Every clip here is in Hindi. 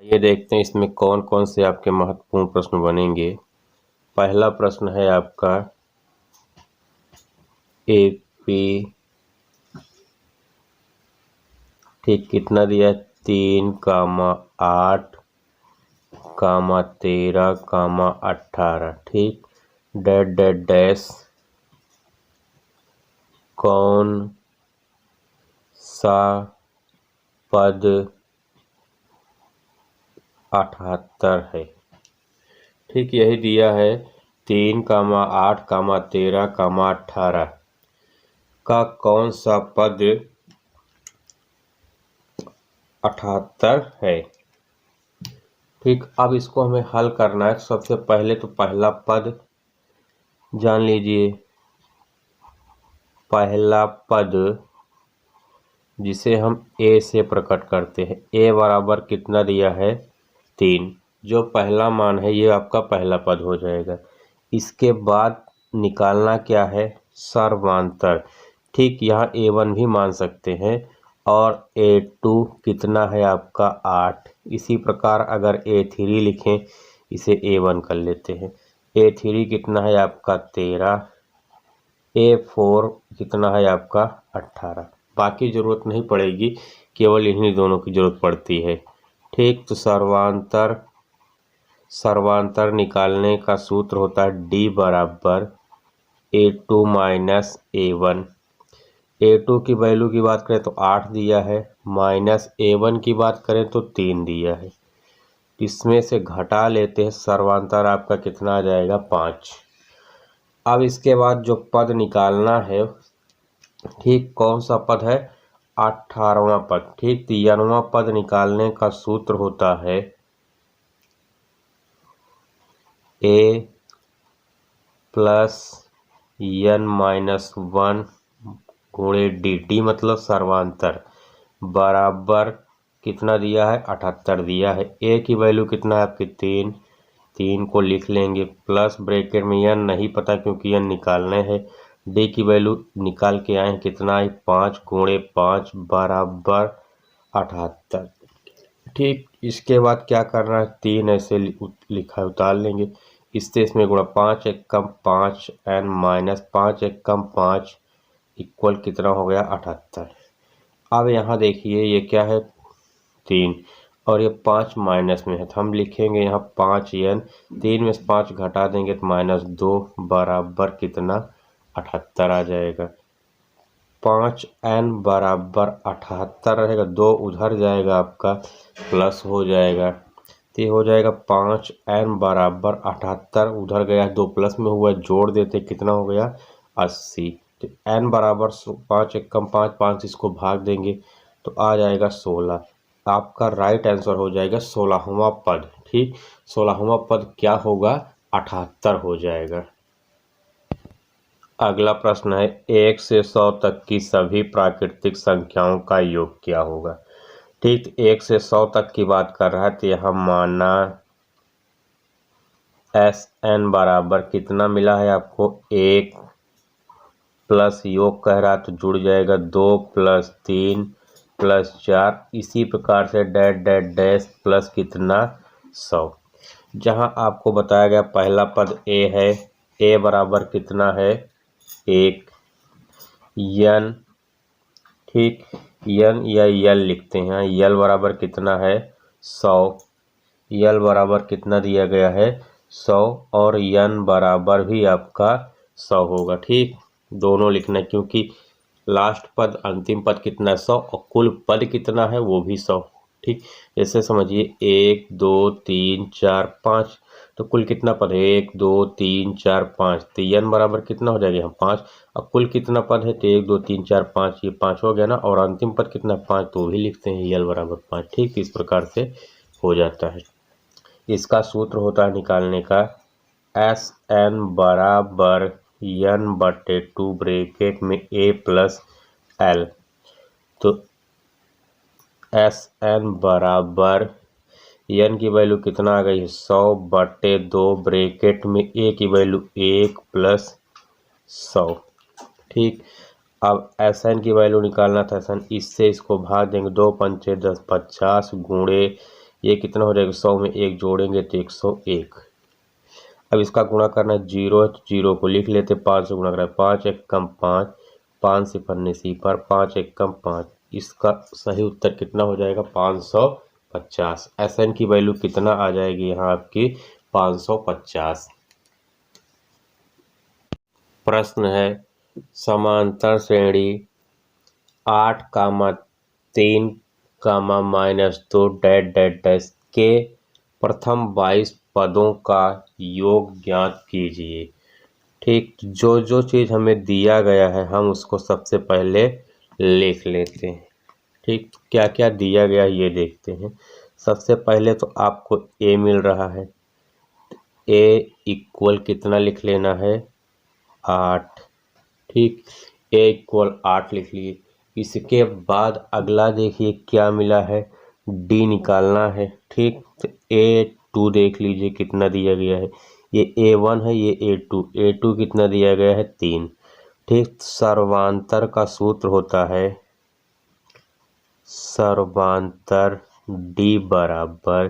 ये देखते हैं इसमें कौन कौन से आपके महत्वपूर्ण प्रश्न बनेंगे। पहला प्रश्न है आपका AP, ठीक, कितना दिया है 3, 8, 13, 18, ठीक। डैट डैट डैश कौन सा पद 78 है, ठीक। यही दिया है 3, 8, 13, 18 का कौन सा पद 78 है, ठीक। अब इसको हमें हल करना है। सबसे पहले तो पहला पद जान लीजिए। पहला पद जिसे हम A से प्रकट करते हैं, A बराबर कितना दिया है 3, जो पहला मान है ये आपका पहला पद हो जाएगा। इसके बाद निकालना क्या है, सर्वांतर, ठीक। यहाँ A1 भी मान सकते हैं और A2 कितना है आपका 8। इसी प्रकार अगर A3 लिखें, इसे A1 कर लेते हैं। A3 कितना है आपका 13, A4 कितना है आपका 18। बाकी ज़रूरत नहीं पड़ेगी, केवल इन्हीं दोनों की ज़रूरत पड़ती है, ठीक। तो सर्वांतर निकालने का सूत्र होता है D बराबर A2 माइनस A1। A2 की वैल्यू की बात करें तो 8 दिया है, माइनस A1 की बात करें तो 3 दिया है। इसमें से घटा लेते हैं, सर्वांतर आपका कितना आ जाएगा 5। अब इसके बाद जो पद निकालना है, ठीक, कौन सा पद है 18वां पद, ठीक। 3वां पद निकालने का सूत्र होता है A प्लस n माइनस 1 गुणे dt, मतलब सर्वांतर, बराबर कितना दिया है 78 दिया है। A की वैल्यू कितना है आपकी 3 को लिख लेंगे, प्लस ब्रैकेट में n नहीं पता क्योंकि n निकालने है। D की वैल्यू निकाल के आए हैं, कितना है 5 गुणे 5 बराबर 78, ठीक। इसके बाद क्या करना है, 3 ऐसे लिखा है, उतार लेंगे। इससे इसमें गुणा 5 एक कम 5 n माइनस 5 एक कम 5 इक्वल कितना हो गया 78। अब यहाँ देखिए ये क्या है 3 और ये 5 माइनस में है, तो हम लिखेंगे यहाँ 5n, 3 में से 5 घटा देंगे तो -2 बराबर कितना 78 आ जाएगा। 5n बराबर 78 रहेगा, 2 उधर जाएगा आपका प्लस हो जाएगा, तो ये हो जाएगा 5n बराबर 78, उधर गया 2 प्लस में हुआ, जोड़ देते कितना हो गया 80। तो n बराबर 5 एक कम 5, 5 इसको भाग देंगे तो आ जाएगा 16। आपका राइट आंसर हो जाएगा 16वां पद, ठीक। 16वां पद क्या होगा 78 हो जाएगा। अगला प्रश्न है 1 से 100 तक की सभी प्राकृतिक संख्याओं का योग क्या होगा, ठीक। 1 से 100 तक की बात कर रहा है, तो यहाँ माना Sn बराबर कितना मिला है आपको 1 प्लस योग कह रहा है तो जुड़ जाएगा 2 प्लस 3 प्लस 4, इसी प्रकार say that that dash plus कितना 100। जहां आपको बताया गया पहला पद A है, A बराबर कितना है 1, n, ठीक। n या यल लिखते हैं, यल बराबर कितना है 100, यल बराबर कितना दिया गया है 100 और n बराबर भी आपका 100 होगा, ठीक। दोनों लिखना है क्योंकि लास्ट पद अंतिम पद कितना है 100 और कुल पद कितना है वो भी 100, ठीक। जैसे समझिए 1 2 3 4 5, तो कुल कितना पद है 1 2 3 4 5, तो n बराबर कितना हो जाएगा यहाँ 5, और कुल कितना पद है तो 1 2 3 4 5, ये 5 हो गया ना, और अंतिम पद कितना 5, तो भी लिखते हैं यल बराबर 5, ठीक। इस प्रकार से हो जाता है। इसका सूत्र होता है निकालने का Sn बराबर n/2 ब्रैकेट में A प्लस L, तो Sn बराबर n की वैल्यू कितना आ गई है 100/2 ब्रैकेट में A की वैल्यू 1 प्लस 100, ठीक। अब Sn की वैल्यू निकालना था, Sn इससे इसको भाग देंगे, 2 पंचे 10 50 गुणे ये कितना हो जाएगा, 100 में 1 जोड़ेंगे तो 101। अब इसका गुणा करना है, 0 है तो 0 को लिख लेते, 5 से गुणा करा, 5 एक कम 5, 5 से पन्ने सी पर 5 एक कम 5। इसका सही उत्तर कितना हो जाएगा, 550। Sn की वैल्यू कितना आ जाएगी यहाँ आपकी, 550। प्रश्न है समांतर श्रेणी 8,3,-2 डैश डैश डैश के प्रथम 22 पदों का योग ज्ञात कीजिए। ठीक, जो जो चीज़ हमें दिया गया है हम उसको सबसे पहले लिख लेते हैं। ठीक, क्या क्या दिया गया ये देखते हैं। सबसे पहले तो आपको ए मिल रहा है, ए इक्वल कितना लिख लेना है, 8। ठीक, ए इक्वल 8 लिख लिए। इसके बाद अगला देखिए क्या मिला है, डी निकालना है। ठीक, तो A2 देख लीजिए कितना दिया गया है, ये A1 है, ये A2 कितना दिया गया है, 3। ठीक, सर्वांतर का सूत्र होता है सर्वांतर D बराबर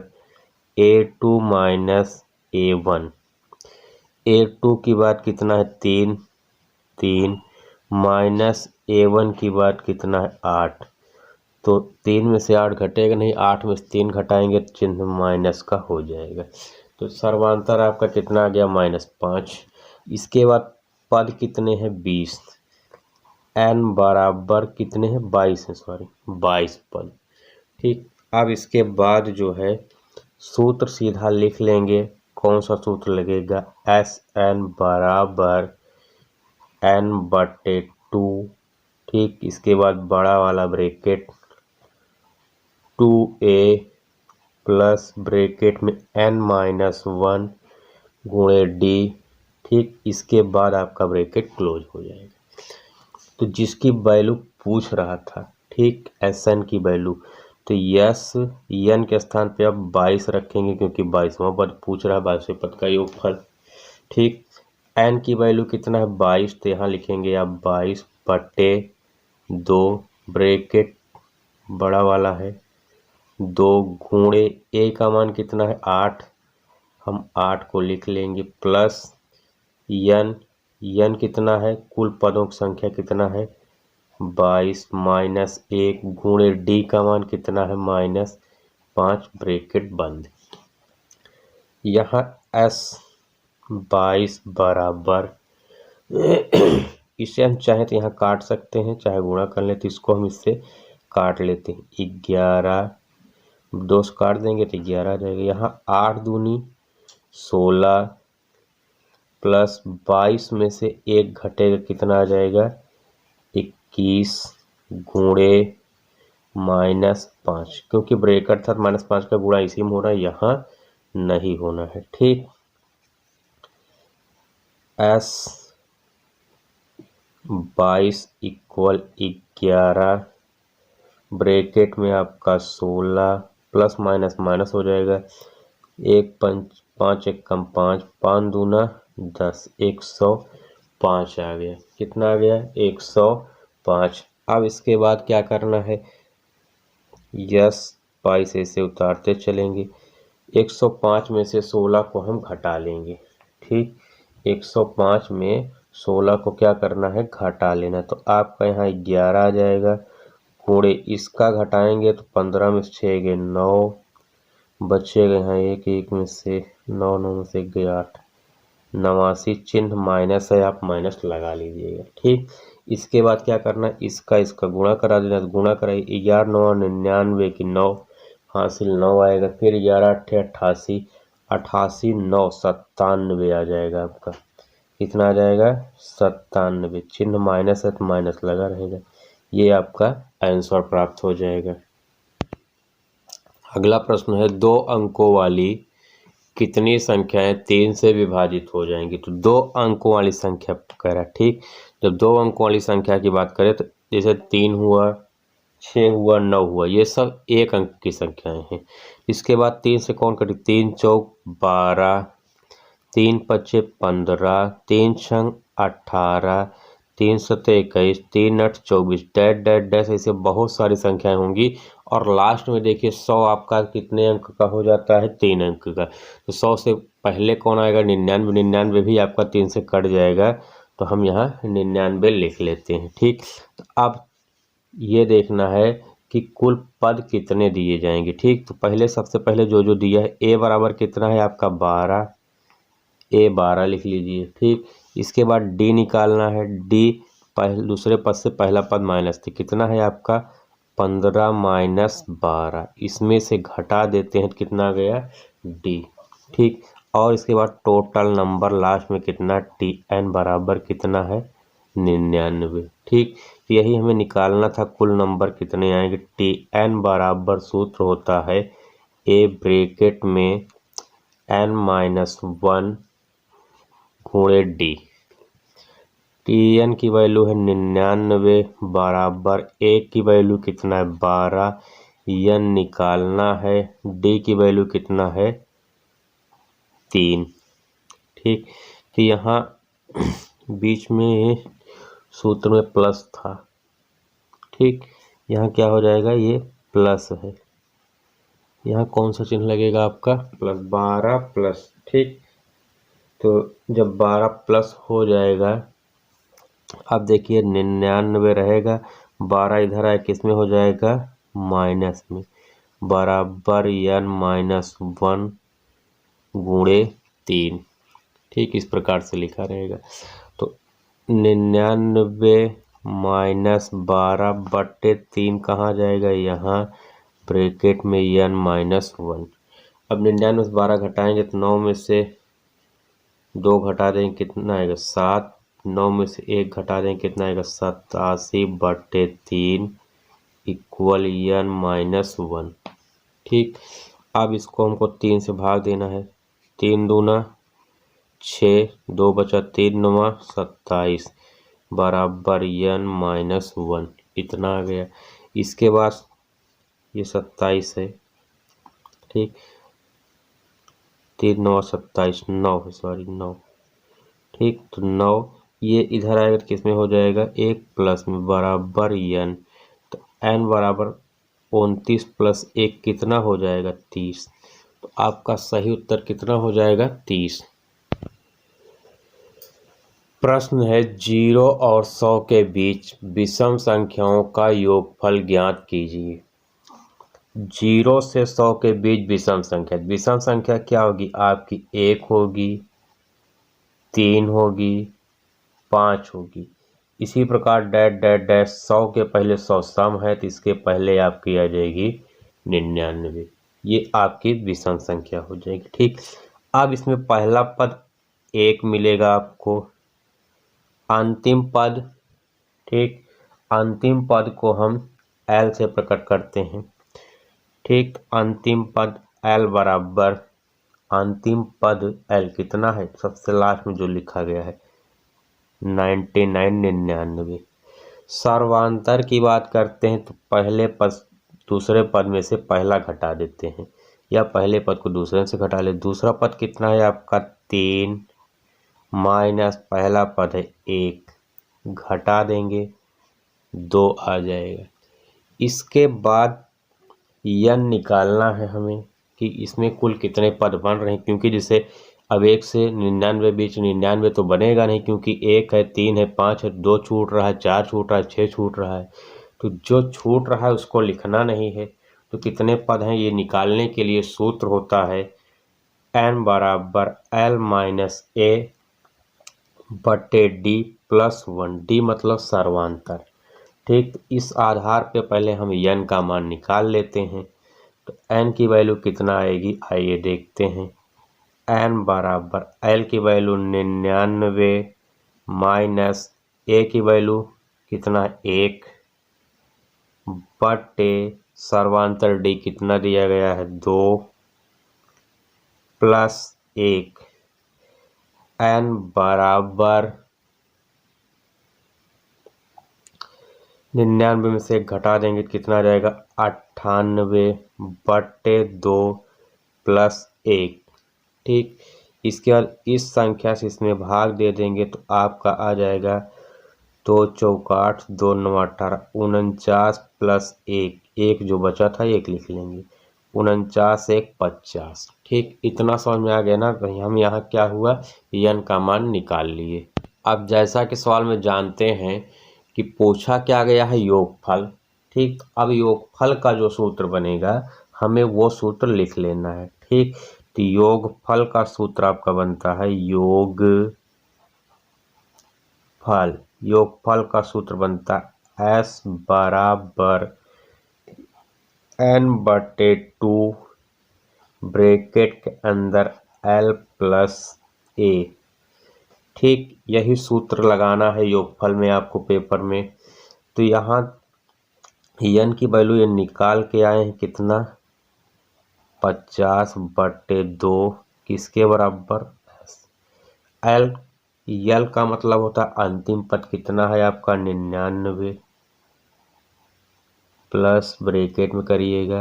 A2 माइनस A1। A2 की बात कितना है, 3 माइनस A1 की बात कितना है, 8। तो 3 में से 8 घटेगा नहीं, 8 में से 3 घटाएंगे तो चिन्ह माइनस का हो जाएगा। तो सर्वांतर आपका कितना आ गया, -5। इसके बाद पद कितने हैं, 20। n बराबर कितने हैं, 22 है, 22 पद। ठीक, अब इसके बाद जो है सूत्र सीधा लिख लेंगे। कौन सा सूत्र लगेगा, Sn बराबर n/2। ठीक, इसके बाद बड़ा वाला ब्रैकेट 2a प्लस ब्रैकेट में n-1 गुणे d। ठीक, इसके बाद आपका ब्रैकेट क्लोज हो जाएगा। तो जिसकी वैल्यू पूछ रहा था, ठीक, Sn की वैल्यू, तो यस n के स्थान पे अब 22 रखेंगे क्योंकि 22वां पद पूछ रहा है, 22वें पद का योगफल। ठीक, n की वैल्यू कितना है, 22, तो यहाँ लिखेंगे आप 22/2 ब्रैकेट बड़ा वाला है 2 गुणे a का मान कितना है, 8, हम 8 को लिख लेंगे, प्लस n कितना है, कुल पदों की संख्या कितना है, 22 माइनस 1 गुणे d का मान कितना है, -5 ब्रैकेट बंद। यहाँ s 22 बराबर इसे हम चाहे तो यहाँ काट सकते हैं, चाहे गुणा कर लें, तो इसको हम इससे काट लेते हैं। 11 2 से काट देंगे तो 11 आ जाएगा। यहाँ 8 दूनी 16 प्लस 22 में से 1 घटेगा, कितना आ जाएगा, 21 गुणे -5, क्योंकि ब्रैकेट था -5 का गुणा इसी में होना है, यहाँ नहीं होना है। ठीक, S 22 इक्वल 11 ब्रैकेट में आपका 16 प्लस माइनस माइनस हो जाएगा, 5 एक कम 5, 5 दूना 10, 105 आ गया। कितना आ गया, 105। अब इसके बाद क्या करना है, यस 22 से उतारते चलेंगे, 105 में से 16 को हम घटा लेंगे। ठीक, 105 में 16 को क्या करना है, घटा लेना। तो आपका यहाँ 11 आ जाएगा, गुणे इसका घटाएंगे तो 15 में से 6 गए 9, बचेगा यहाँ 1 में से 9 में से 8, 89, चिन्ह माइनस है, आप माइनस लगा लीजिएगा। ठीक, इसके बाद क्या करना है, इसका गुणा करा देना, तो गुणा कराइए, 11 9 99 की 9 हासिल 9 आएगा, फिर 11 8 88, 88 9 97 आ जाएगा आपका। कितना आ जाएगा, 97, चिन्ह माइनस है तो माइनस लगा रहेगा। ये आपका आंसर प्राप्त हो जाएगा। अगला प्रश्न है, 2 अंकों वाली कितनी संख्याएं 3 से विभाजित हो जाएंगी। तो 2 अंकों वाली संख्या कह रहा है। ठीक, जब 2 अंकों वाली संख्या की बात करें तो जैसे 3 हुआ, 6 हुआ, 9 हुआ, ये सब 1 अंक की संख्याएं हैं। इसके बाद 3 से कौन कटे, 3 चौक 12, 3 पच्चे 15, 3 छंग 18, 3 सत्ते 21, 3 8 24, डैश डैश डैश, ऐसे बहुत सारी संख्याएं होंगी और लास्ट में देखिए 100 आपका कितने अंक का हो जाता है, 3 अंक का। तो 100 से पहले कौन आएगा, 99, 99 भी आपका 3 से कट जाएगा, तो हम यहाँ 99 लिख लेते हैं। ठीक, तो अब ये देखना है कि कुल पद कितने दिए जाएंगे। ठीक, तो पहले सबसे पहले जो दिया है, ए बराबर कितना है आपका 12, ए 12 लिख लीजिए। ठीक, इसके बाद डी निकालना है, डी दूसरे पद से पहला पद माइनस थे, कितना है आपका 15 माइनस 12, इसमें से घटा देते हैं, कितना गया डी। ठीक, और इसके बाद टोटल नंबर लास्ट में कितना, टी एन बराबर कितना है 99। ठीक, यही हमें निकालना था, कुल नंबर कितने आएंगे। टी एन बराबर सूत्र होता है ए ब्रैकेट में n-1 गुणे डी। टी एन की वैल्यू है 99 बराबर ए की वैल्यू कितना है 12, एन निकालना है, डी की वैल्यू कितना है 3। ठीक, तो यहाँ बीच में सूत्र में प्लस था। ठीक, यहाँ क्या हो जाएगा, ये प्लस है, यहाँ कौन सा चिन्ह लगेगा आपका प्लस, 12 प्लस। ठीक, तो जब 12 प्लस हो जाएगा, अब देखिए 99 रहेगा, 12 इधर आए किस में हो जाएगा माइनस में, बराबर n-1 गुणे 3। ठीक, इस प्रकार से लिखा रहेगा। तो 99 माइनस 12 बट्टे 3 कहाँ जाएगा, यहाँ ब्रैकेट में n-1। अब 99 से 12 घटाएंगे तो 9 में से 2 घटा देंगे, कितना आएगा 7, 9 में से 1 घटा देंगे, कितना आएगा 87 बट्टे 3 इक्वल n-1। ठीक, अब इसको हमको 3 से भाग देना है, 3 दूना 6, 2 बचा 3 9 27 बराबर n-1, इतना आ गया। इसके बाद ये 27 है। ठीक, 3 9 27, 9 है, सॉरी 9। ठीक, तो 9 ये इधर आएगा तो किस में हो जाएगा 1 प्लस में, बराबर n। तो n बराबर 29 प्लस 1 कितना हो जाएगा 30। तो आपका सही उत्तर कितना हो जाएगा 30। प्रश्न है 0 और 100 के बीच विषम संख्याओं का योगफल ज्ञात कीजिए। 0 से 100 के बीच विषम संख्या क्या होगी आपकी, 1 होगी, 3 होगी, 5 होगी। इसी प्रकार डैश डैश डैश 100 के पहले 100 सम है तो इसके पहले आपकी आ जाएगी 99, ये आपकी विषम संख्या हो जाएगी। ठीक, अब इसमें पहला पद 1 मिलेगा आपको, अंतिम पद। ठीक, अंतिम पद को हम L से प्रकट करते हैं। ठीक, अंतिम पद L बराबर, अंतिम पद L कितना है, सबसे लास्ट में जो लिखा गया है 99। सर्वांतर की बात करते हैं तो पहले पद दूसरे पद में से पहला घटा देते हैं, या पहले पद को दूसरे से घटा ले। दूसरा पद कितना है आपका 3 माइनस पहला पद है 1, घटा देंगे 2 आ जाएगा। इसके बाद n निकालना है हमें कि इसमें कुल कितने पद बन रहे हैं, क्योंकि जैसे अब 1 से 99 बीच 99 तो बनेगा नहीं, क्योंकि 1 है, 3 है, 5 है, 2 छूट रहा है, 4 छूट रहा है, 6 छूट रहा है। तो जो छूट रहा है उसको लिखना नहीं है। तो कितने पद हैं ये निकालने के लिए सूत्र होता है n बराबर L माइनस ए बटे डी प्लस 1, डी मतलब सर्वांतर। ठीक, इस आधार पे पहले हम n का मान निकाल लेते हैं। तो n की वैल्यू कितना आएगी, आइए देखते हैं। n बराबर L की वैल्यू 99 माइनस ए की वैल्यू कितना 1 बटे सर्वांतर डी कितना दिया गया है 2 प्लस 1, n बराबर 99 में से 1 घटा देंगे कितना आ जाएगा 98 बटे 2 प्लस 1। ठीक, इसके बाद इस संख्या से इसमें भाग दे देंगे तो आपका आ जाएगा 2 चौका 8, 2 9 18, 49 प्लस 1 एक जो बचा था एक लिख लेंगे, 49 एक 50। ठीक, इतना समझ में आ गया ना। तो हम यहाँ क्या हुआ, n का मान निकाल लिए। अब जैसा कि सवाल में जानते हैं कि पूछा क्या गया है, योगफल। ठीक, अब योगफल का जो सूत्र बनेगा हमें वो सूत्र लिख लेना है। ठीक, तो योगफल का सूत्र आपका बनता है योगफल का सूत्र बनता है S बराबर n/2 ब्रैकेट के अंदर L प्लस A। ठीक, यही सूत्र लगाना है योगफल में आपको पेपर में। तो यहाँ n की वैल्यू ये निकाल के आए हैं कितना, 50/2 किसके बराबर, L का मतलब होता है अंतिम पद कितना है आपका 99 प्लस ब्रैकेट में करिएगा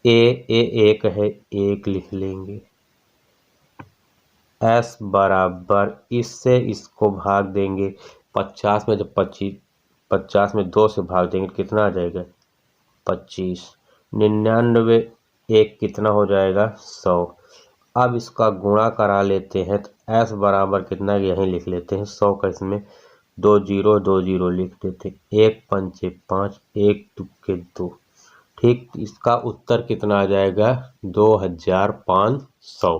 ए एक है, एक लिख लेंगे। S बराबर इससे इसको भाग देंगे 50 में, जब 50 में 2 से भाग देंगे कितना आ जाएगा 25। 99 एक कितना हो जाएगा 100। अब इसका गुणा करा लेते हैं तो S बराबर कितना यहीं लिख लेते हैं 100 का, इसमें 2 0 लिख देते, 1 पंचे 5 1 तुक्के 2। ठीक, इसका उत्तर कितना आ जाएगा 2500।